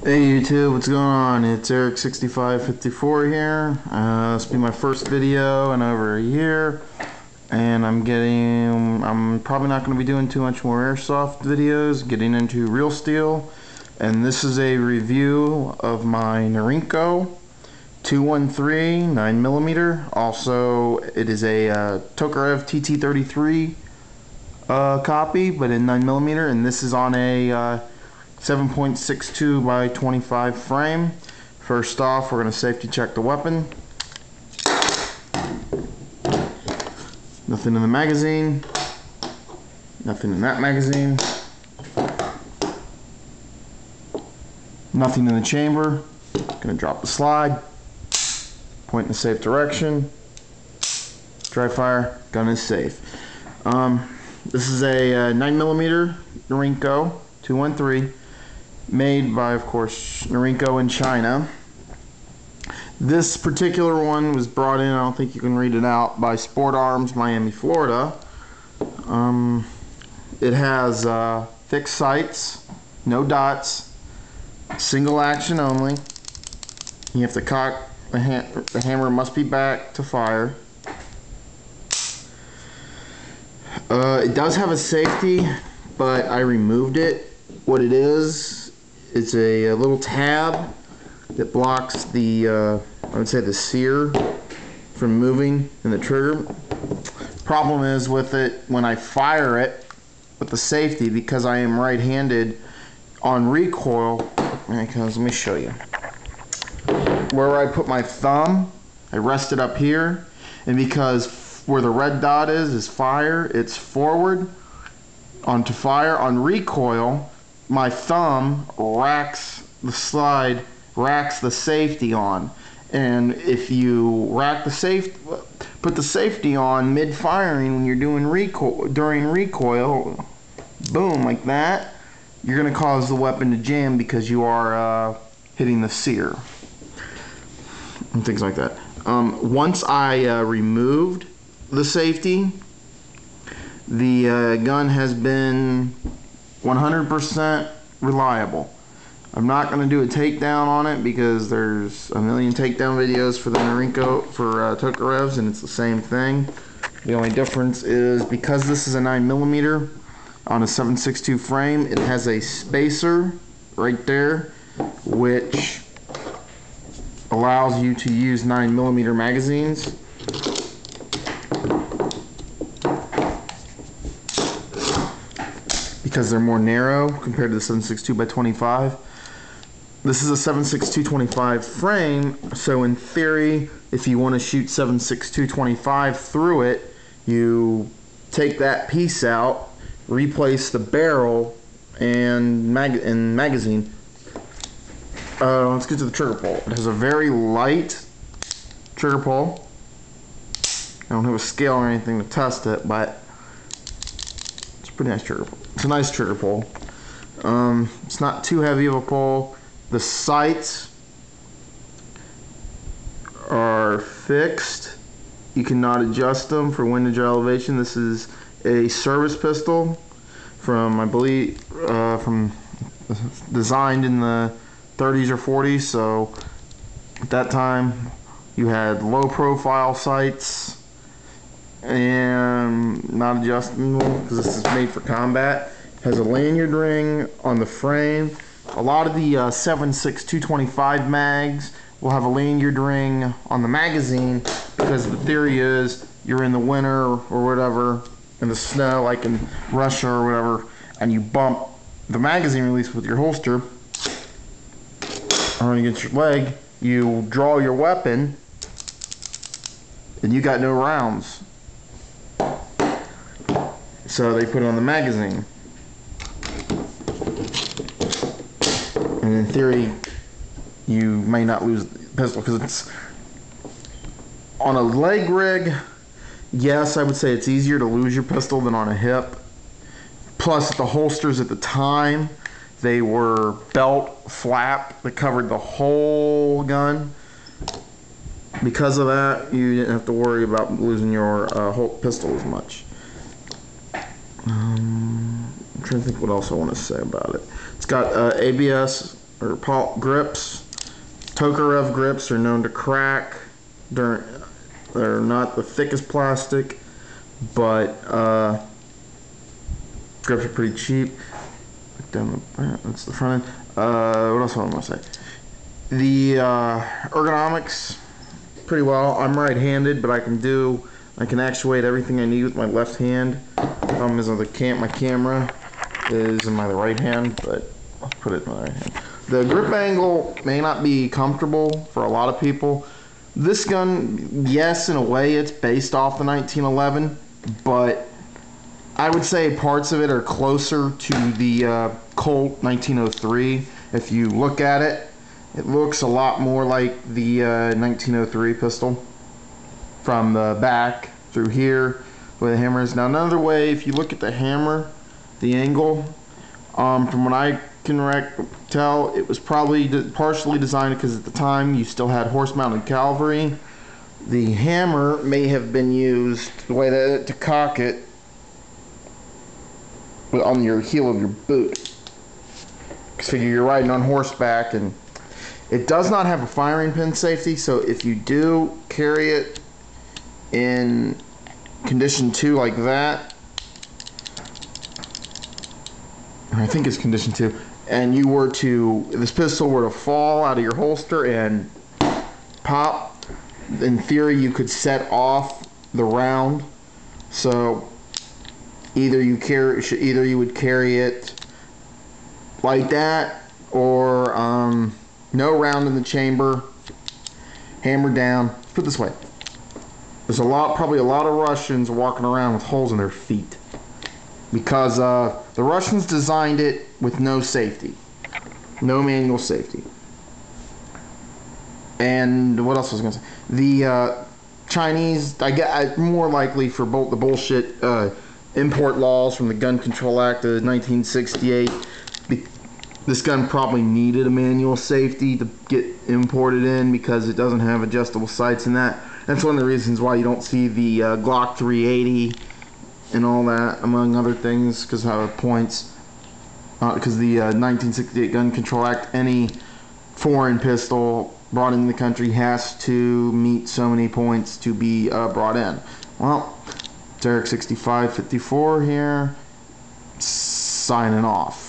Hey YouTube, what's going on? It's Eric6554 here. This will be my first video in over a year, and I'm probably not going to be doing too much more airsoft videos, getting into real steel. And this is a review of my Norinco 213 9mm. Also, it is a Tokarev TT-33 copy, but in 9mm, and this is on a 7.62 by 25 frame. First off, we're going to safety check the weapon. Nothing in the magazine. Nothing in that magazine. Nothing in the chamber. Going to drop the slide. Point in the safe direction. Dry fire. Gun is safe. This is a 9mm Norinco 213. Made by, of course, Norinco in China. This particular one was brought in, I don't think you can read it out, by Sport Arms, Miami, Florida. It has fixed sights, no dots, single action only. You have to cock the hammer must be back to fire. It does have a safety, but I removed it. What it is, it's a little tab that blocks the, I would say, the sear from moving in the trigger. Problem is with it, when I fire it with the safety, because I am right-handed, on recoil, because let me show you. Where I put my thumb, I rest it up here, and because where the red dot is fire, it's forward onto fire. On recoil, my thumb racks the slide, racks the safety on, and if you rack the put the safety on mid-firing when you're doing during recoil, boom, like that, you're going to cause the weapon to jam because you are hitting the sear and things like that. Once I removed the safety, the gun has been 100% reliable. I'm not going to do a takedown on it because there's a million takedown videos for the Norinco, for Tokarevs, and it's the same thing. The only difference is because this is a 9mm on a 7.62 frame, it has a spacer right there which allows you to use 9mm magazines. Because they're more narrow compared to the 7.62 by 25. This is a 7.62 25 frame, so in theory, if you want to shoot 7.62 25 through it, you take that piece out, replace the barrel and magazine. Let's get to the trigger pull. It has a very light trigger pull. I don't have a scale or anything to test it, but it's a pretty nice trigger pull. It's a nice trigger pull. It's not too heavy of a pull. The sights are fixed. You cannot adjust them for windage or elevation. This is a service pistol from, I believe, from designed in the 30s or 40s. So at that time, you had low profile sights and not adjustable because this is made for combat. Has a lanyard ring on the frame. A lot of the 7.62 25 mags will have a lanyard ring on the magazine because the theory is you're in the winter or whatever, in the snow like in Russia or whatever, and you bump the magazine release with your holster or against your leg, you draw your weapon and you got no rounds. So they put it on the magazine. And in theory, you may not lose the pistol because it's on a leg rig. Yes, I would say it's easier to lose your pistol than on a hip. Plus, the holsters at the time, they were belt flap that covered the whole gun. Because of that, you didn't have to worry about losing your whole pistol as much. I'm trying to think what else I want to say about it. It's got ABS or grips. Tokarev grips are known to crack. They're not the thickest plastic, but grips are pretty cheap. That's the front end. What else do I want to say? The ergonomics, pretty well. I'm right-handed, but I can actuate everything I need with my left hand. The problem is my camera is in my right hand, but I'll put it in my right hand. The grip angle may not be comfortable for a lot of people. This gun, yes, in a way it's based off the 1911, but I would say parts of it are closer to the Colt 1903. If you look at it, it looks a lot more like the 1903 pistol from the back through here where the hammer is. Now another way, if you look at the hammer, the angle, from what I can tell, it was probably partially designed because at the time you still had horse-mounted cavalry. The hammer may have been used the way that to cock it on your heel of your boot. Because figure you're riding on horseback, and it does not have a firing pin safety, so if you do carry it in condition 2 like that, I think it's condition 2, and this pistol were to fall out of your holster and pop, in theory you could set off the round. So either you would carry it like that, or no round in the chamber, hammer down. Put it this way: there's probably a lot of Russians walking around with holes in their feet because the Russians designed it with no safety, no manual safety. And what else was I going to say? The Chinese, I get more likely for the bullshit import laws from the Gun Control Act of 1968. This gun probably needed a manual safety to get imported in because it doesn't have adjustable sights in that. That's one of the reasons why you don't see the Glock 380 and all that, among other things, because of points. Because the 1968 Gun Control Act, any foreign pistol brought into the country has to meet so many points to be brought in. Well, Derek 6554 here, signing off.